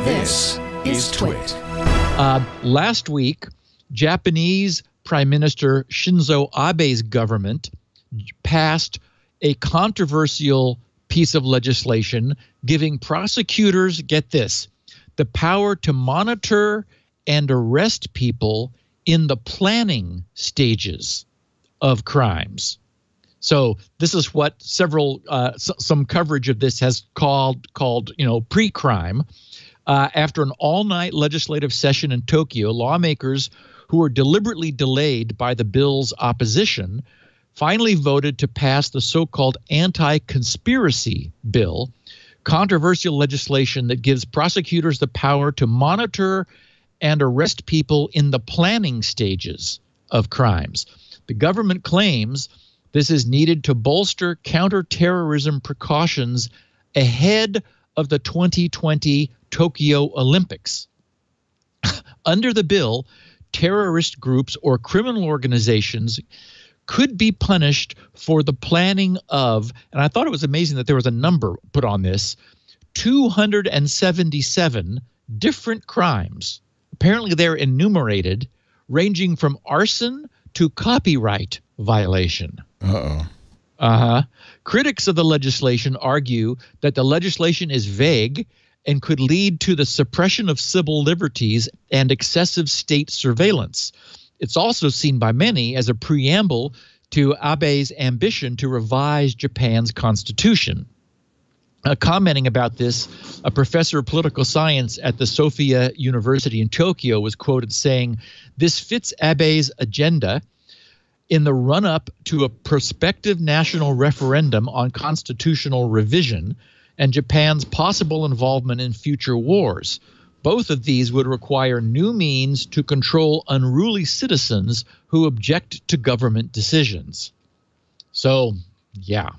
This is TWiT. Last week, Japanese Prime Minister Shinzo Abe's government passed a controversial piece of legislation giving prosecutors, get this, the power to monitor and arrest people in the planning stages of crimes. So this is what some coverage of this has called PreCrime. After an all-night legislative session in Tokyo, lawmakers who were deliberately delayed by the bill's opposition finally voted to pass the so-called anti-conspiracy bill, controversial legislation that gives prosecutors the power to monitor and arrest people in the planning stages of crimes. The government claims this is needed to bolster counterterrorism precautions ahead of the 2020 Tokyo Olympics. Under the bill, terrorist groups or criminal organizations could be punished for the planning of, and I thought it was amazing that there was a number put on this, 277 different crimes. Apparently they're enumerated, ranging from arson to copyright violation. Critics of the legislation argue that the legislation is vague and could lead to the suppression of civil liberties and excessive state surveillance. It's also seen by many as a preamble to Abe's ambition to revise Japan's constitution. Commenting about this, a professor of political science at the Sophia University in Tokyo was quoted saying, "This fits Abe's agenda in the run-up to a prospective national referendum on constitutional revision and Japan's possible involvement in future wars. Both of these would require new means to control unruly citizens who object to government decisions." So, yeah.